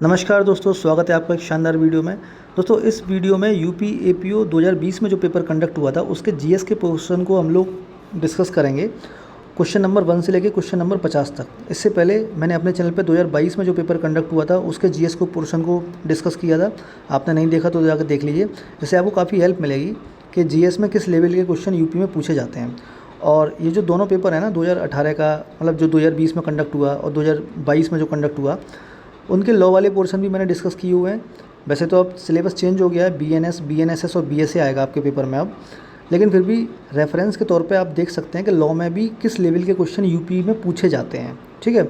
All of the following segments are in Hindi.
नमस्कार दोस्तों, स्वागत है आपका एक शानदार वीडियो में। दोस्तों, इस वीडियो में यूपी एपीओ 2020 में जो पेपर कंडक्ट हुआ था उसके जीएस के पोर्शन को हम लोग डिस्कस करेंगे, क्वेश्चन नंबर 1 से लेकर क्वेश्चन नंबर 50 तक। इससे पहले मैंने अपने चैनल पे 2022 में जो पेपर कंडक्ट हुआ था उसके जीएस को पोर्शन को डिस्कस किया था। आपने नहीं देखा तो जाकर देख लीजिए, इससे आपको काफ़ी हेल्प मिलेगी कि जीएस में किस लेवल के क्वेश्चन यूपी में पूछे जाते हैं। और ये जो दोनों पेपर है ना, 2018 का मतलब जो 2020 में कंडक्ट हुआ और 2022 में जो कंडक्ट हुआ, उनके लॉ वाले पोर्शन भी मैंने डिस्कस किए हुए हैं। वैसे तो अब सिलेबस चेंज हो गया है, बीएनएस, बीएनएसएस और बीएसए आएगा आपके पेपर में अब, लेकिन फिर भी रेफरेंस के तौर पे आप देख सकते हैं कि लॉ में भी किस लेवल के क्वेश्चन यूपी में पूछे जाते हैं। ठीक है,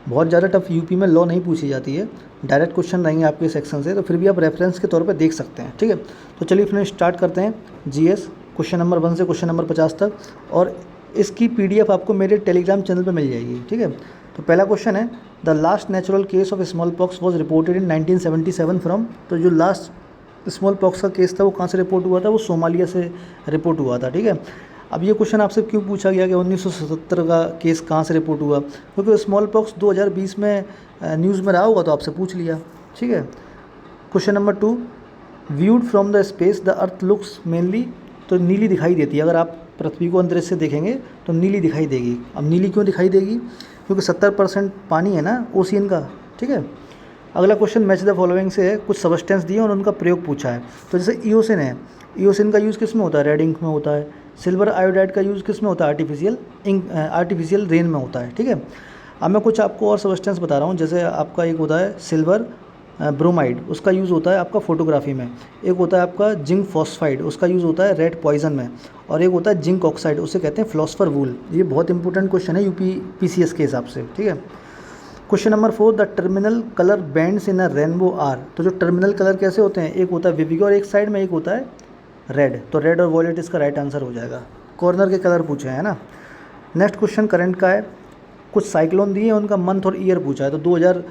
बहुत ज़्यादा टफ यूपी में लॉ नहीं पूछी जाती है, डायरेक्ट क्वेश्चन रहेंगे आपके सेक्शन से, तो फिर भी आप रेफरेंस के तौर पर देख सकते हैं। ठीक है, तो चलिए फिर स्टार्ट करते हैं जीएस क्वेश्चन नंबर 1 से क्वेश्चन नंबर 50 तक, और इसकी पीडीएफ आपको मेरे टेलीग्राम चैनल पर मिल जाएगी। ठीक है, तो पहला क्वेश्चन है, the last natural case of small pox was reported in 1977 from. तो जो लास्ट स्मॉल पॉक्स का केस था वो कहाँ से रिपोर्ट हुआ था? वो सोमालिया से रिपोर्ट हुआ था। ठीक है, अब ये क्वेश्चन आपसे क्यों पूछा गया कि 1977 का केस कहाँ से रिपोर्ट हुआ? क्योंकि स्मॉल पॉक्स 2020 में न्यूज़ में रहा होगा तो आपसे पूछ लिया। ठीक है, question number 2, viewed from the space the earth looks mainly. तो नीली दिखाई देती है, अगर आप पृथ्वी को अंतरिक्ष से देखेंगे तो नीली दिखाई देगी। अब नीली क्यों दिखाई देगी? क्योंकि 70% पानी है ना ओशियन का। ठीक है, अगला क्वेश्चन मैच द फॉलोइंग से है, कुछ सबस्टेंस दिए और उनका प्रयोग पूछा है। तो जैसे ईओसिन है, ईओसिन का यूज़ किस में होता है? रेड इंक में होता है। सिल्वर आयोडाइड का यूज़ किस में होता है? आर्टिफिशियल रेन में होता है। ठीक है, अब मैं कुछ आपको और सबस्टेंस बता रहा हूँ। जैसे आपका एक होता है सिल्वर ब्रोमाइड, उसका यूज़ होता है आपका फोटोग्राफी में। एक होता है आपका जिंक फॉस्फाइड, उसका यूज़ होता है रेड पॉइजन में। और एक होता है जिंक ऑक्साइड, उसे कहते हैं फिलोसफर वूल। ये बहुत इंपॉर्टेंट क्वेश्चन है यूपी पीसीएस के हिसाब से। ठीक है, question number 4, the terminal colour bands in a rainbow are. तो जो टर्मिनल कलर कैसे होते हैं? एक होता है विविगोर एक साइड में, एक होता है रेड। तो रेड और वॉयलेट इसका राइट आंसर हो जाएगा। कॉर्नर के कलर पूछे हैं ना। नेक्स्ट क्वेश्चन करंट का है, कुछ साइक्लोन दिए, उनका मंथ और ईयर पूछा है। तो 2000,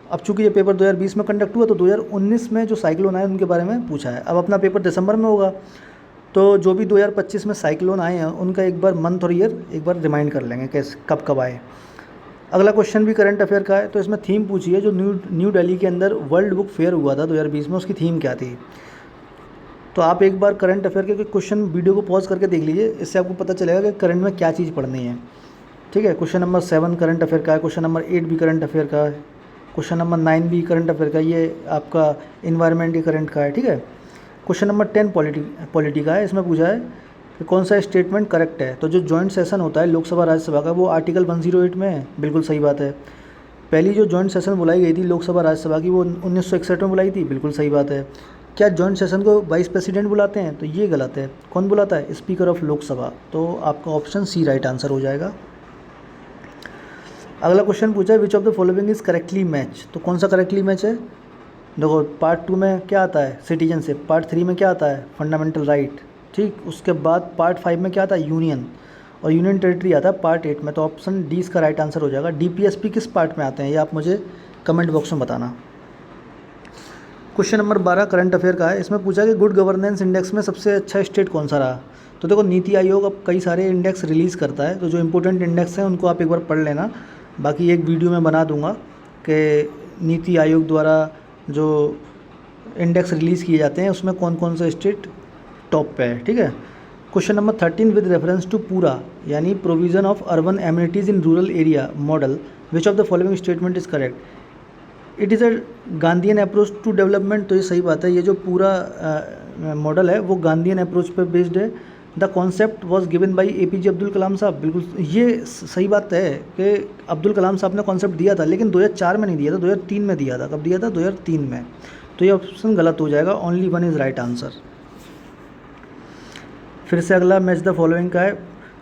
अब चूंकि ये पेपर 2020 में कंडक्ट हुआ तो 2019 में जो साइक्लोन आए उनके बारे में पूछा है। अब अपना पेपर दिसंबर में होगा, तो जो भी 2025 में साइक्लोन आए हैं उनका एक बार मंथ और ईयर एक बार रिमाइंड कर लेंगे कैसे कब कब आए। अगला क्वेश्चन भी करंट अफेयर का है, तो इसमें थीम पूछी है, जो न्यू दिल्ली के अंदर वर्ल्ड बुक फेयर हुआ था 2020 में, उसकी थीम क्या थी? तो आप एक बार करंट अफेयर के क्वेश्चन वीडियो को पॉज करके देख लीजिए, इससे आपको पता चलेगा कि करंट में क्या चीज़ पढ़नी है। ठीक है, क्वेश्चन नंबर 7 करंट अफेयर का है, क्वेश्चन नंबर 8 भी करंट अफेयर का है, क्वेश्चन नंबर 9 भी करंट अफेयर का, ये आपका इन्वायरमेंट के करंट का है। ठीक है, क्वेश्चन नंबर 10 पॉलिटी का है। इसमें पूछा है कि कौन सा स्टेटमेंट करेक्ट है? तो जो जॉइंट सेशन होता है लोकसभा राज्यसभा का, वो आर्टिकल 108 में है, बिल्कुल सही बात है। पहली जो जॉइंट सेशन बुलाई गई थी लोकसभा राज्यसभा की, वो 1961 में बुलाई थी, बिल्कुल सही बात है। क्या जॉइंट सेशन को वाइस प्रेसिडेंट बुलाते हैं? तो ये गलत है। कौन बुलाता है? Speaker of Lok Sabha. तो आपका ऑप्शन सी राइट आंसर हो जाएगा। अगला क्वेश्चन पूछा है, विच of the following is correctly match. तो कौन सा करेक्टली मैच है? देखो, पार्ट 2 में क्या आता है? सिटीजनशिप। पार्ट 3 में क्या आता है? Fundamental right. ठीक, उसके बाद पार्ट 5 में क्या आता है? यूनियन। और यूनियन टेरिटरी आता है पार्ट 8 में। तो ऑप्शन डी इसका राइट आंसर हो जाएगा। डीपीएसपी किस पार्ट में आते हैं, ये आप मुझे कमेंट बॉक्स में बताना। क्वेश्चन नंबर 12 करंट अफेयर का है। इसमें पूछा कि गुड गवर्नेंस इंडेक्स में सबसे अच्छा स्टेट कौन सा रहा? तो देखो, नीति आयोग अब कई सारे इंडेक्स रिलीज़ करता है, तो जो इंपॉर्टेंट इंडेक्स हैं उनको आप एक बार पढ़ लेना। बाकी एक वीडियो में बना दूंगा कि नीति आयोग द्वारा जो इंडेक्स रिलीज़ किए जाते हैं उसमें कौन कौन सा स्टेट टॉप पे है। ठीक है, question number 13, with reference to PURA यानी provision of urban amenities in rural area model, which of the following statement is correct? It is a Gandhian approach to development. तो ये सही बात है, ये जो पूरा मॉडल है वो गांधीयन अप्रोच पर बेस्ड है। The concept was given by APJ Abdul Kalam साहब। बिल्कुल ये सही बात है कि अब्दुल कलाम साहब ने कॉन्सेप्ट दिया था, लेकिन 2004 में नहीं दिया था, 2003 में दिया था। कब दिया था? 2003 में। तो ये ऑप्शन गलत हो जाएगा, only one is right answer. फिर से अगला मैच द फॉलोइंग का है।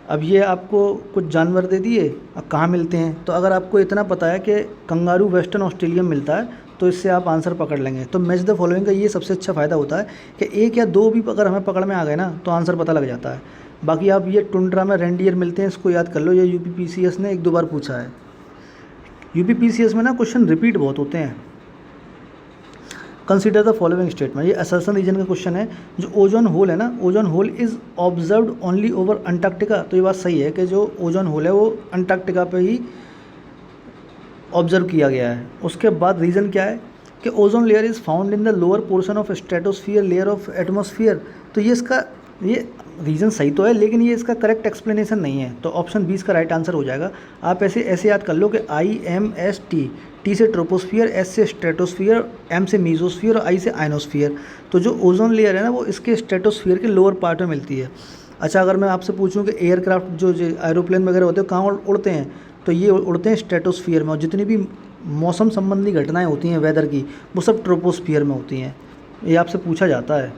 अब ये आपको कुछ जानवर दे दिए, अब कहाँ मिलते हैं। तो अगर आपको इतना पता है कि कंगारू वेस्टर्न ऑस्ट्रेलिया में मिलता है तो इससे आप आंसर पकड़ लेंगे। तो मैच द फॉलोइंग का ये सबसे अच्छा फ़ायदा होता है कि एक या दो भी अगर हमें पकड़ में आ गए ना तो आंसर पता लग जाता है। बाकी आप ये टुंड्रा में रेंडियर मिलते हैं, इसको याद कर लो, ये यूपी पीसीएस ने 1-2 बार पूछा है। यूपी पीसीएस में ना क्वेश्चन रिपीट बहुत होते हैं। कंसीडर द फॉलोइंग स्टेटमेंट, ये असर्शन रीजन का क्वेश्चन है। जो ओजोन होल है ना, ozone hole is observed only over Antarctica. तो ये बात सही है कि जो ओजोन होल है वो अंटार्कटिका पे ही ऑब्जर्व किया गया है। उसके बाद रीज़न क्या है? कि ozone layer is found in the lower portion of stratosphere layer of atmosphere. तो ये रीज़न सही तो है, लेकिन ये इसका करेक्ट एक्सप्लेनेशन नहीं है। तो ऑप्शन 20 का राइट आंसर हो जाएगा। आप ऐसे याद कर लो कि IMST, T से ट्रोपोस्फियर, S से स्ट्रेटोस्फियर, M से मीजोस्फियर और I से आइनोस्फियर। तो जो ओजोन लेयर है ना वो इसके स्ट्रेटोस्फियर के लोअर पार्ट में मिलती है। अच्छा, अगर मैं आपसे पूछूं कि एयरक्राफ्ट जो एरोप्लेन वगैरह होते हैं कहाँ उड़ते हैं, तो ये उड़ते हैं स्ट्रेटोस्फियर में, और जितनी भी मौसम संबंधी घटनाएं होती हैं वेदर की, वो सब ट्रोपोस्फियर में होती हैं। ये आपसे पूछा जाता है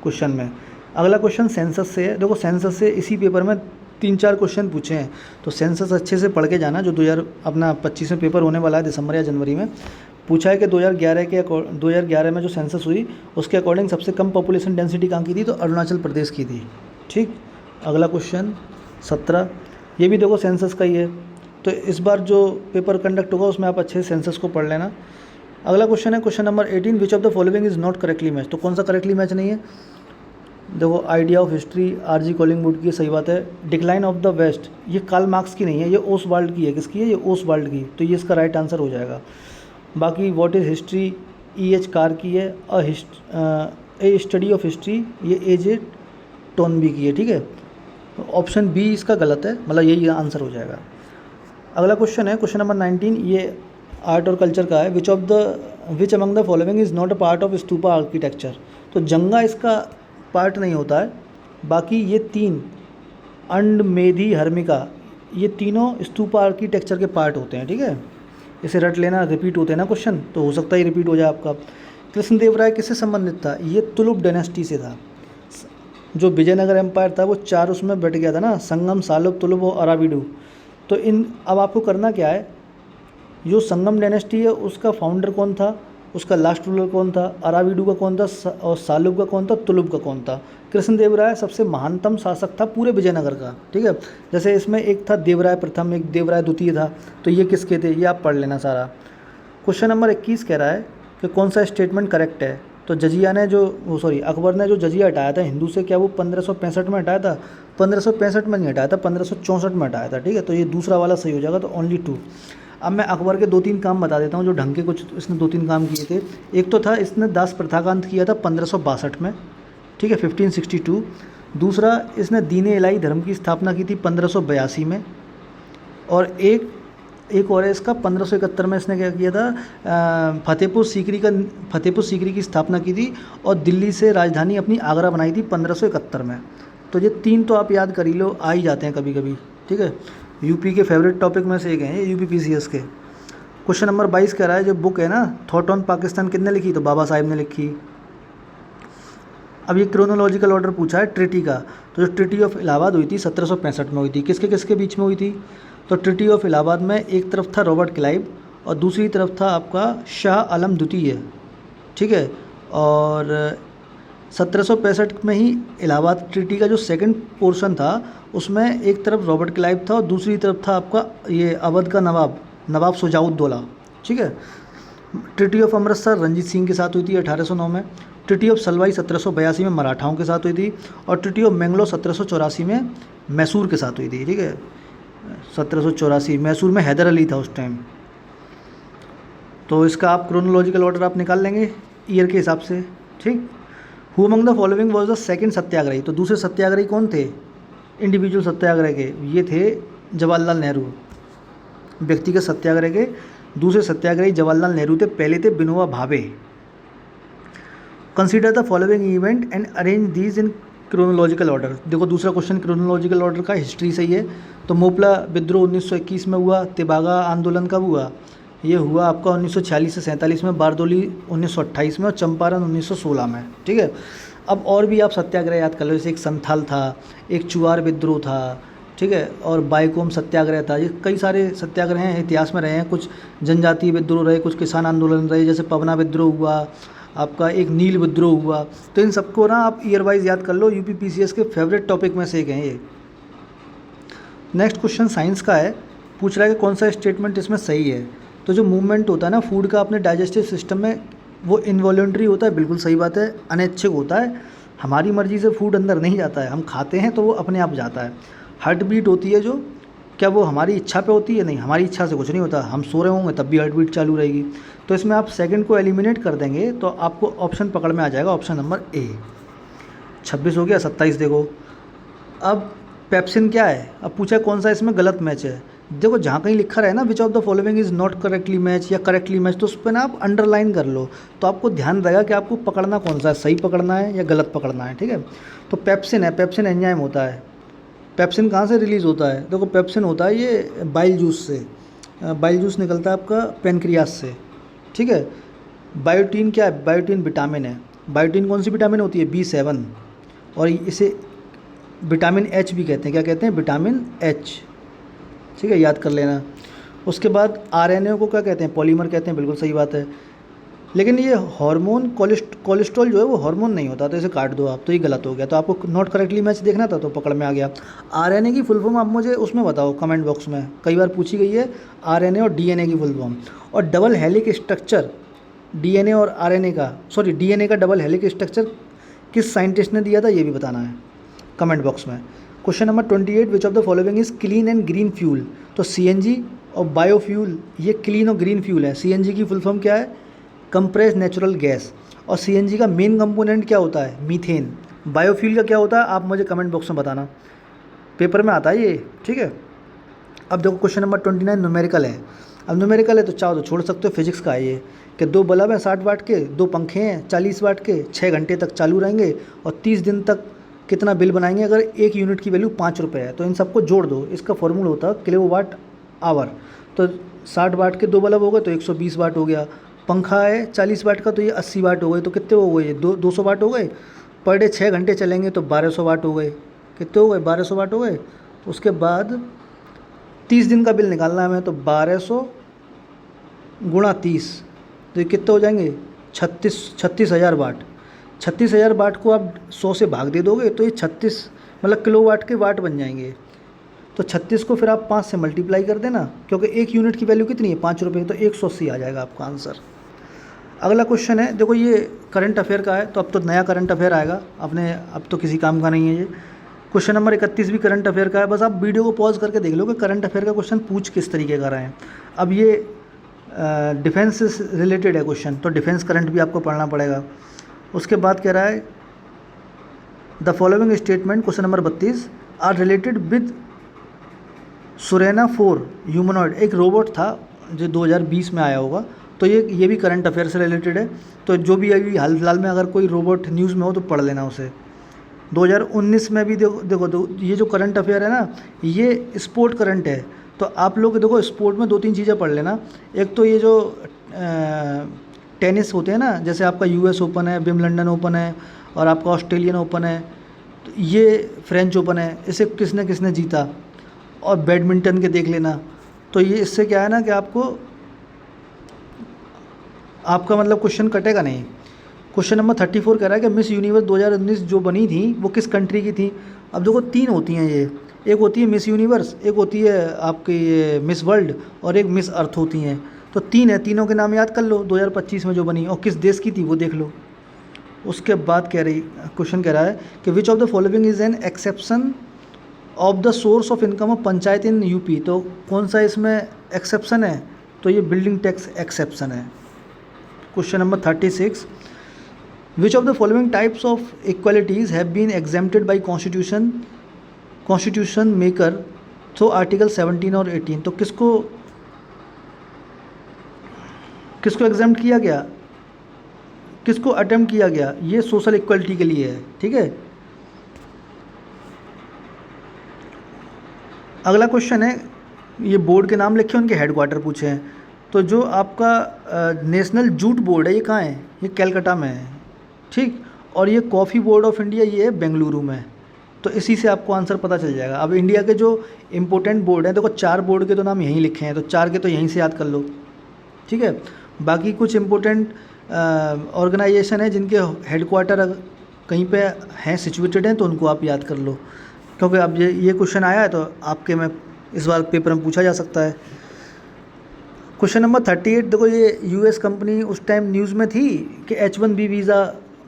क्वेश्चन में। अगला क्वेश्चन सेंसस से है। देखो सेंसस से इसी पेपर में 3-4 क्वेश्चन पूछे हैं, तो सेंसस अच्छे से पढ़ के जाना। जो 2025 में पेपर होने वाला है दिसंबर या जनवरी में, पूछा है कि 2011 में जो सेंसस हुई उसके अकॉर्डिंग सबसे कम पॉपुलेशन डेंसिटी कहाँ की थी, तो अरुणाचल प्रदेश की थी। ठीक, अगला क्वेश्चन 17, ये भी देखो सेंसस का ही है। तो इस बार जो पेपर कंडक्ट होगा उसमें आप अच्छे से सेंसस को पढ़ लेना। अगला क्वेश्चन है question number 18, which of the following is not correctly match. तो कौन सा करेक्टली मैच नहीं है? देखो idea of history RG Collingwood की, सही बात है। डिक्लाइन ऑफ द वेस्ट, ये कार्ल मार्क्स की नहीं है, ये ओसवाल्ड की है। किसकी है? ये ओसवाल्ड की। तो ये इसका राइट आंसर हो जाएगा। बाकी what is history EH car की है। ए स्टडी ऑफ हिस्ट्री, ये AJ टोनबी की है। ठीक है, ऑप्शन बी इसका गलत है, मतलब यही आंसर हो जाएगा। अगला क्वेश्चन है क्वेश्चन नंबर 19, ये आर्ट और कल्चर का है। Which among the following is not a part of stupa architecture. तो जंगा इसका पार्ट नहीं होता है। बाकी ये 3 अंड, मेधी, हर्मिका, ये तीनों स्तूपा आर्किटेक्चर के पार्ट होते हैं। ठीक है, इसे रट लेना, रिपीट होते हैं ना क्वेश्चन, तो हो सकता है रिपीट हो जाए आपका। कृष्णदेवराय किससे संबंधित था? ये तुलुप डायनेस्टी से था। जो विजयनगर एम्पायर था वो 4 उसमें बैठ गया था ना, संगम, सालुब, तुलुप और अराविडू। तो अब आपको करना क्या है, जो संगम डायनेस्टी है उसका फाउंडर कौन था, उसका लास्ट रूलर कौन था, अराविडू का कौन था, और सालुब का कौन था, तुलुप का कौन था। कृष्णदेवराय सबसे महानतम शासक था पूरे विजयनगर का। ठीक है, जैसे इसमें एक था देवराय प्रथम, एक देवराय द्वितीय था, तो ये किसके थे, ये आप पढ़ लेना सारा। क्वेश्चन नंबर 21 कह रहा है कि कौन सा स्टेटमेंट करेक्ट है। तो अकबर ने जो जजिया हटाया था हिंदू से, क्या वो 1565 में हटाया था? 1565 में नहीं हटाया था, 1564 में हटाया था। ठीक है, तो ये दूसरा वाला सही हो जाएगा, तो ओनली 2। अब मैं अकबर के 2-3 काम बता देता हूँ जो ढंग के कुछ इसने 2-3 काम किए थे। एक तो था इसने दास प्रथा का अंत किया था 1562 में। ठीक है, 1562। दूसरा, इसने दीन इलाही धर्म की स्थापना की थी 1582 में। और एक और है इसका 1571 में इसने क्या किया था, फतेहपुर सीकरी की स्थापना की थी, और दिल्ली से राजधानी अपनी आगरा बनाई थी 1571 में। तो ये 3 तो आप याद कर ही लो, आ ही जाते हैं कभी कभी। ठीक है, यूपी के फेवरेट टॉपिक में से एक हैं ये UPPCS के। क्वेश्चन नंबर 22 कह रहा है, जो बुक है ना थॉट ऑन पाकिस्तान, किसने लिखी? तो बाबा साहिब ने लिखी। अब ये क्रोनोलॉजिकल ऑर्डर पूछा है ट्रिटी का। तो जो ट्रिटी ऑफ इलाहाबाद हुई थी 1765 में हुई थी, किसके बीच में हुई थी? तो ट्रिटी ऑफ इलाहाबाद में एक तरफ था रॉबर्ट क्लाइव और दूसरी तरफ था आपका शाह आलम द्वितीय। ठीक है, और 1765 में ही इलाहाबाद ट्रिटी का जो सेकंड पोर्शन था उसमें एक तरफ रॉबर्ट क्लाइव था और दूसरी तरफ था आपका ये अवध का नवाब शुजाउद्दौला। ठीक है, ट्रिटी ऑफ अमृतसर रंजीत सिंह के साथ हुई थी 1809 में। ट्रिटी ऑफ सलवाई 1782 में मराठाओं के साथ हुई थी, और ट्रिटी ऑफ मैंगलोर 1784 में मैसूर के साथ हुई थी। ठीक है, 1784 मैसूर में हैदर अली था उस टाइम। तो इसका आप क्रोनोलॉजिकल ऑर्डर आप निकाल लेंगे ईयर के हिसाब से। ठीक, who among the following was the second satyagrahi. तो दूसरे सत्याग्रही कौन थे इंडिविजुअल सत्याग्रह के? ये थे जवाहरलाल नेहरू। व्यक्तिगत सत्याग्रह के दूसरे सत्याग्रही जवाहरलाल नेहरू थे, पहले थे Vinoba Bhave. Consider the following event and arrange these in chronological order. देखो दूसरा क्वेश्चन क्रोनोलॉजिकल ऑर्डर का हिस्ट्री सही है। तो मोपला विद्रोह 1921 में हुआ। तेबागा आंदोलन कब हुआ? ये हुआ आपका 1946 से 47 में, बारदोली 1928 में और चंपारण 1916 में। ठीक है, अब और भी आप सत्याग्रह याद कर लो, जैसे एक संथाल था, एक चुआर विद्रोह था। ठीक है, और बाइकोम सत्याग्रह था। ये कई सारे सत्याग्रह हैं, इतिहास में रहे हैं। कुछ जनजातीय विद्रोह रहे, कुछ किसान आंदोलन रहे, जैसे पवना विद्रोह हुआ, आपका एक नील विद्रोह हुआ। तो इन सबको ना आप ईयर वाइज याद कर लो, UPPCS के फेवरेट टॉपिक में से एक हैं ये। नेक्स्ट क्वेश्चन साइंस का है, पूछ रहा है कि कौन सा स्टेटमेंट इसमें सही है। तो जो मूवमेंट होता है ना फूड का अपने डाइजेस्टिव सिस्टम में, वो इनवॉलेंट्री होता है, बिल्कुल सही बात है, अनैच्छिक होता है। हमारी मर्जी से फूड अंदर नहीं जाता है, हम खाते हैं तो वो अपने आप जाता है। हार्ट बीट होती है जो, क्या वो हमारी इच्छा पे होती है? नहीं, हमारी इच्छा से कुछ नहीं होता। हम सो रहे होंगे तब भी हार्ट बीट चालू रहेगी। तो इसमें आप सेकंड को एलिमिनेट कर देंगे तो आपको ऑप्शन पकड़ में आ जाएगा, ऑप्शन नंबर ए। 26 हो गया, 27 देखो। अब पेप्सिन क्या है? अब पूछा कौन सा इसमें गलत मैच है। देखो जहाँ कहीं लिखा रहे ना विच of the following is not correctly match या करेक्टली मैच, तो उस पर ना आप अंडरलाइन कर लो, तो आपको ध्यान रहेगा कि आपको पकड़ना कौन सा है, सही पकड़ना है या गलत पकड़ना है। ठीक है, तो पेप्सिन है, पेप्सिन एंजाइम होता है। पेप्सिन कहाँ से रिलीज़ होता है? देखो पेप्सिन होता है ये बाइल जूस से, बाइल जूस निकलता है आपका पेनक्रियास से। ठीक है, बायोटीन क्या है? बायोटीन विटामिन है। बायोटीन कौन सी विटामिन होती है? B7, और इसे विटामिन एच भी कहते हैं। क्या कहते हैं? Vitamin H. ठीक है, याद कर लेना। उसके बाद RNA को क्या कहते हैं? पॉलीमर कहते हैं, बिल्कुल सही बात है। लेकिन ये हार्मोन कोलेस्ट्रॉल जो है वो हार्मोन नहीं होता, तो इसे काट दो आप, तो ये गलत हो गया। तो आपको नॉट करेक्टली मैच देखना था तो पकड़ में आ गया। RNA की फुल फॉर्म आप मुझे उसमें बताओ कमेंट बॉक्स में, कई बार पूछी गई है RNA और DNA की फुल फॉर्म। और डबल हेलिक स्ट्रक्चर DNA और RNA का, सॉरी DNA का डबल हेलिक स्ट्रक्चर किस साइंटिस्ट ने दिया था, ये भी बताना है कमेंट बॉक्स में। Question number 28, which of the following is clean and green fuel? तो CNG और बायोफ्यूल ये क्लीन और ग्रीन फ्यूल है। CNG की फुल फॉर्म क्या है? Compressed natural gas. और CNG का मेन कंपोनेंट क्या होता है? मीथेन। बायोफ्यूल का क्या होता है? आप मुझे कमेंट बॉक्स में बताना, पेपर में आता है ये। ठीक है, अब देखो क्वेश्चन नंबर 29 न्यूमेरिकल है। अब न्यूमेरिकल है तो चाहो तो छोड़ सकते हो, फिजिक्स का है ये, कि 2 बल्ब हैं 60 वाट के, 2 पंखे हैं 40 वाट के, 6 घंटे तक चालू रहेंगे और 30 दिन तक कितना बिल बनाएंगे अगर 1 यूनिट की वैल्यू 5 रुपये है। तो इन सबको जोड़ दो, इसका फॉर्मूला होता है किलोवाट आवर। तो 60 वाट के 2 बल्ब हो गए तो 120 वाट हो गया। पंखा है 40 वाट का तो ये 80 वाट हो गए। तो कितने हो गए? 200 वाट हो गए। पर डे 6 घंटे चलेंगे तो 1200 वाट हो गए। कितने हो गए? 1200 वाट हो गए। उसके बाद 30 दिन का बिल निकालना है हमें, तो 1200 गुणा 30, तो ये कितने हो जाएंगे? 36,000 वाट। 36,000 वाट को आप 100 से भाग दे दोगे तो ये 36 मतलब किलोवाट के वाट बन जाएंगे। तो 36 को फिर आप 5 से मल्टीप्लाई कर देना, क्योंकि 1 यूनिट की वैल्यू कितनी है? 5 रुपये, तो 180 आ जाएगा आपका आंसर। अगला क्वेश्चन है, देखो ये करंट अफेयर का है, तो अब तो नया करंट अफेयर आएगा अपने, अब तो किसी काम का नहीं है ये। क्वेश्चन नंबर 31 भी करंट अफेयर का है। बस आप वीडियो को पॉज करके देख लो कि करंट अफेयर का क्वेश्चन पूछ किस तरीके का रहे हैं। अब ये डिफेंस से रिलेटेड है क्वेश्चन, तो डिफेंस करंट भी आपको पढ़ना पड़ेगा। उसके बाद कह रहा है the following statement, question number 32, are related with Surena 4 humanoid. एक रोबोट था जो 2020 में आया होगा, तो ये भी करंट अफेयर से रिलेटेड है। तो जो भी अभी हाल फिलहाल में अगर कोई रोबोट न्यूज़ में हो तो पढ़ लेना उसे। 2019 में भी देखो ये जो करंट अफेयर है ना, ये स्पोर्ट करंट है। तो आप लोग देखो स्पोर्ट में 2-3 चीज़ें पढ़ लेना। एक तो ये जो टेनिस होते हैं ना, जैसे आपका US ओपन है, विंबलडन ओपन है और आपका ऑस्ट्रेलियन ओपन है, तो ये फ्रेंच ओपन है, इसे किसने किसने जीता। और बैडमिंटन के देख लेना। तो ये इससे क्या है ना कि आपका मतलब क्वेश्चन कटेगा नहीं। क्वेश्चन नंबर 34 कह रहा है कि मिस यूनिवर्स 2019 जो बनी थी वो किस कंट्री की थी। अब देखो 3 होती हैं ये, एक होती है मिस यूनिवर्स, एक होती है आपकी ये मिस वर्ल्ड और एक मिस अर्थ होती हैं। तो 3 है, तीनों के नाम याद कर लो 2025 में जो बनी, और किस देश की थी वो देख लो। उसके बाद क्वेश्चन कह रहा है कि which of the following is an exception of the source of income of panchayat in UP। तो कौन सा इसमें एक्सेप्शन है? तो ये बिल्डिंग टैक्स एक्सेप्शन है। Question number 36, which of the following types of equalities have been exempted by constitution maker through article 17 और 18। तो किसको एग्जाम्प्ट किया गया, किसको अटेम्प्ट किया गया? ये सोशल इक्वलिटी के लिए है। ठीक है, अगला क्वेश्चन है, ये बोर्ड के नाम लिखे, उनके हेडक्वार्टर पूछे हैं। तो जो आपका नेशनल जूट बोर्ड है ये कहाँ है? ये कलकत्ता में है। ठीक, और ये कॉफ़ी बोर्ड ऑफ इंडिया ये है बेंगलुरु में। तो इसी से आपको आंसर पता चल जाएगा। अब इंडिया के जो इम्पोर्टेंट बोर्ड हैं, देखो 4 बोर्ड के तो नाम यहीं लिखे हैं, तो 4 के तो यहीं से याद कर लो। ठीक है, बाकी कुछ इम्पोर्टेंट ऑर्गेनाइजेशन है जिनके हेडक्वार्टर कहीं पे हैं, सिचुएटेड हैं, तो उनको आप याद कर लो, क्योंकि अब ये क्वेश्चन आया है तो आपके में इस बार पेपर में पूछा जा सकता है। क्वेश्चन नंबर 38, देखो ये US कंपनी उस टाइम न्यूज़ में थी कि H1B वीज़ा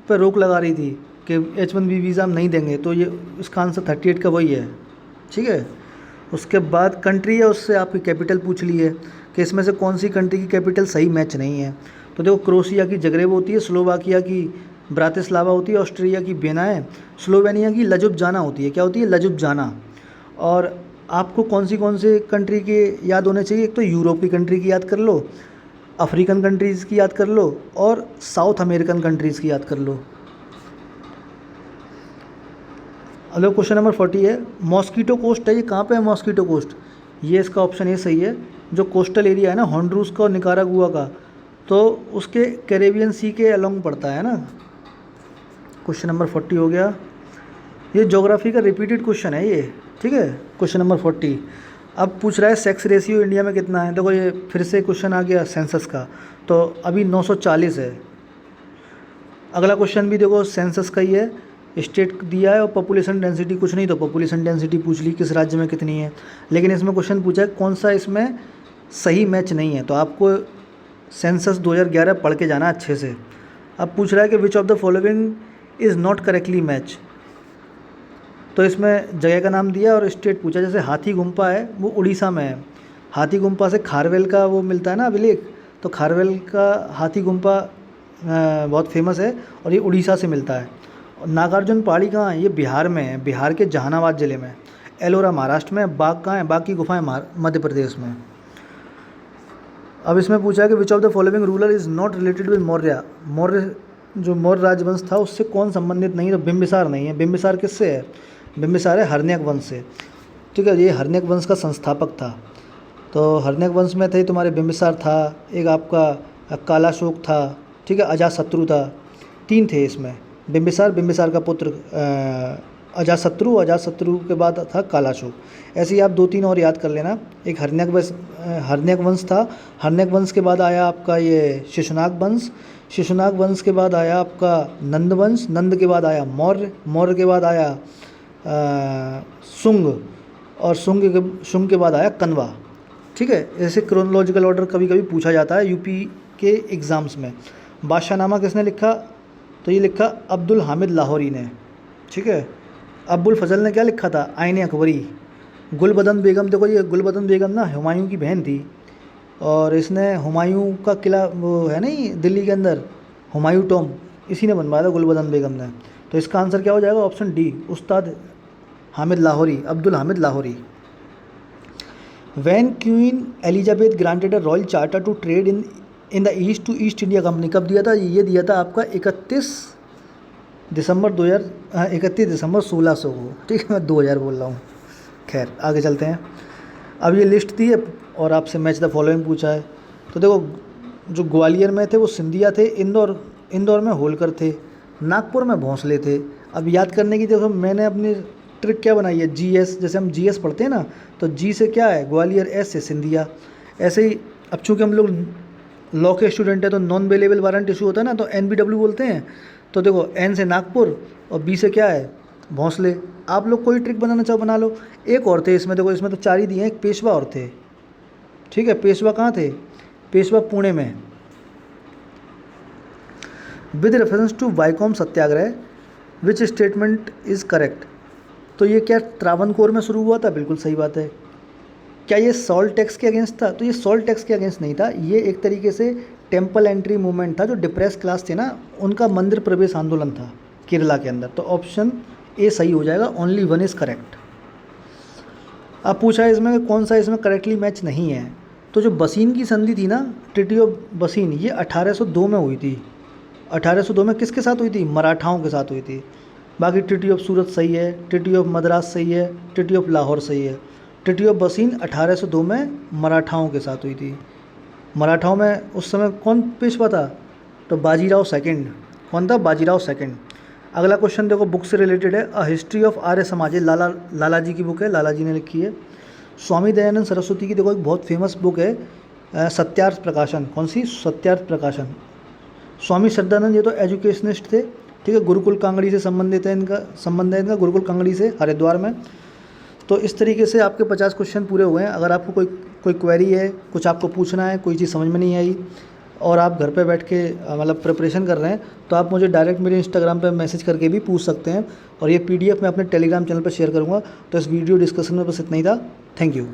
पर रोक लगा रही थी कि H1B वीज़ा हम नहीं देंगे, तो ये इसका आंसर 38 का वही है। ठीक है, उसके बाद कंट्री है, उससे आपकी कैपिटल पूछ ली है कि इसमें से कौन सी कंट्री की कैपिटल सही मैच नहीं है। तो देखो क्रोशिया की जगरेब होती है, स्लोवाकिया की ब्रातिस्लावा होती है, ऑस्ट्रिया की वेना है, स्लोवेनिया की लजुब्जाना होती है। क्या होती है? लजुब्जाना। और आपको कौन से कंट्री के याद होने चाहिए? एक तो यूरोप की कंट्री की याद कर लो, अफ्रीकन कंट्रीज़ की याद कर लो और साउथ अमेरिकन कंट्रीज़ की याद कर लो। अगला क्वेश्चन नंबर 40 है, मॉस्कीटो कोस्ट है, ये कहाँ पे है मॉस्कीटो कोस्ट? ये इसका ऑप्शन ए सही है, जो कोस्टल एरिया है ना होंडुरास का और निकारागुआ का, तो उसके कैरेबियन सी के अलोंग पड़ता है ना। क्वेश्चन नंबर 40 हो गया। ये ज्योग्राफी का रिपीटेड क्वेश्चन है ये, ठीक है। क्वेश्चन नंबर 40 अब पूछ रहा है सेक्स रेशियो इंडिया में कितना है। देखो ये फिर से क्वेश्चन आ गया सेंसस का, तो अभी 940 है। अगला क्वेश्चन भी देखो सेंसस का ही है, स्टेट दिया है और पॉपुलेशन डेंसिटी कुछ नहीं, तो पॉपुलेशन डेंसिटी पूछ ली किस राज्य में कितनी है। लेकिन इसमें क्वेश्चन पूछा है कौन सा इसमें सही मैच नहीं है, तो आपको सेंसस 2011 पढ़ के जाना अच्छे से। अब पूछ रहा है कि which of the following is not correctly match, तो इसमें जगह का नाम दिया और स्टेट पूछा। जैसे हाथी गुम्पा है वो उड़ीसा में है, हाथी गुम्पा से खारवेल का वो मिलता है ना अभिलेख, तो खारवेल का हाथी गुम्पा बहुत फेमस है और ये उड़ीसा से मिलता है। और नागार्जुन पहाड़ी कहाँ है? ये बिहार में है, बिहार के जहानाबाद ज़िले में। एलोरा महाराष्ट्र में। बाघ कहाँ है? बाघ की गुफाएं मध्य प्रदेश में। अब इसमें पूछा है कि which of the following ruler is not related with Maurya. Maurya जो मौर्य राजवंश था उससे कौन संबंधित नहीं? तो बिंबिसार नहीं है। बिंबिसार किससे है? बिंबिसार है हर्ण्यक वंश से, ठीक है। ये हर्ण्यक वंश का संस्थापक था। तो हर्ण्यक वंश में थे तुम्हारे बिंबिसार था, एक आपका कालाशोक था, ठीक है, अजातशत्रु था, 3 थे इसमें। बिंबिसार का पुत्र अजातशत्रु के बाद था कालाशोक। ऐसे ही आप 2-3 और याद कर लेना। एक हर्ण्यक वंश था, हर्ण्यक वंश के बाद आया आपका ये शिशुनाग वंश, शिशुनाग वंश के बाद आया आपका नंद वंश, नंद के बाद आया मौर्य, मौर्य के बाद आया शुंग, और शुंग के बाद आया कन्वा, ठीक है। ऐसे क्रोनोलॉजिकल ऑर्डर कभी कभी पूछा जाता है यूपी के एग्ज़ाम्स में। बादशाहनामा किसने लिखा? तो ये लिखा अब्दुल हामिद लाहौरी ने, ठीक है। अब्बुल फजल ने क्या लिखा था? आईन अकबरी। गुलबदन बेगम, देखो ये गुलबदन बेगम ना हुमायूं की बहन थी, और इसने हुमायूं का किला वो है नहीं दिल्ली के अंदर, हुमायूं टॉम, इसी ने बनवाया था गुलबदन बेगम ने। तो इसका आंसर क्या हो जाएगा? Option D, Ustad Hamid Lahori, Abdul Hamid Lahori. When Queen Elizabeth granted a royal charter to trade in the East to East India Company, कब दिया था? ये दिया था आपका 31 दिसंबर 1600 को, ठीक है। मैं 2000 बोल रहा हूँ। खैर आगे चलते हैं। अब ये लिस्ट दी है और आपसे मैच द फॉलोइंग पूछा है। तो देखो जो ग्वालियर में थे वो सिंधिया थे, इंदौर में होलकर थे, नागपुर में भोंसले थे। अब याद करने की देखो मैंने अपनी ट्रिक क्या बनाई है, जीएस, जैसे हम जीएस पढ़ते हैं ना, तो जी से क्या है ग्वालियर, एस से सिंधिया। ऐसे ही अब चूँकि हम लोग लॉ के स्टूडेंट हैं तो नॉन अवेलेबल वारंट इशू होता है ना, तो एनबीडब्ल्यू बोलते हैं। तो देखो एन से नागपुर और बी से क्या है भोंसले। आप लोग कोई ट्रिक बनाना चाहो बना लो। एक और थे इसमें, देखो इसमें तो 4 ही दिए हैं, एक पेशवा और थे, ठीक है। पेशवा कहाँ थे? पेशवा पुणे में। With reference to Vaikom Satyagraha which statement is correct. तो ये क्या त्रावणकोर में शुरू हुआ था? बिल्कुल सही बात है। क्या ये सॉल्ट टैक्स के अगेंस्ट था? तो ये सॉल्ट टैक्स के अगेंस्ट नहीं था, ये एक तरीके से टेम्पल एंट्री मूवमेंट था। जो डिप्रेस क्लास थे ना उनका मंदिर प्रवेश आंदोलन था केरला के अंदर। तो ऑप्शन ए सही हो जाएगा, ओनली 1 इज़ करेक्ट। अब पूछा है इसमें कौन सा इसमें करेक्टली मैच नहीं है। तो जो बसीन की संधि थी ना, ट्रीटी ऑफ बसीन, ये 1802 में हुई थी। 1802 में किसके साथ हुई थी? मराठाओं के साथ हुई थी। बाकी ट्रीटी ऑफ सूरत सही है, ट्रीटी ऑफ मद्रास सही है, ट्रीटी ऑफ लाहौर सही है। ट्रीटी ऑफ बसीन 1802 में मराठाओं के साथ हुई थी। मराठाओं में उस समय कौन पेशवा था? तो बाजीराव सेकंड। कौन था? बाजीराव सेकंड। अगला क्वेश्चन देखो बुक से रिलेटेड है, a history of Arya Samaj, लाला जी की बुक है, लाला जी ने लिखी है। स्वामी दयानंद सरस्वती की देखो एक बहुत फेमस बुक है सत्यार्थ प्रकाशन। कौन सी? सत्यार्थ प्रकाशन। स्वामी श्रद्धानंद ये तो एजुकेशनिस्ट थे, ठीक है। गुरुकुल कांगड़ी से संबंधित है, इनका संबंध है इनका गुरुकुल कांगड़ी से हरिद्वार में। तो इस तरीके से आपके 50 क्वेश्चन पूरे हुए हैं। अगर आपको कोई क्वेरी है, कुछ आपको पूछना है, कोई चीज़ समझ में नहीं आई और आप घर पे बैठ के मतलब प्रिपरेशन कर रहे हैं, तो आप मुझे डायरेक्ट मेरे इंस्टाग्राम पे मैसेज करके भी पूछ सकते हैं। और ये पीडीएफ मैं अपने टेलीग्राम चैनल पर शेयर करूँगा। तो इस वीडियो डिस्कशन में बस इतना ही था। Thank you.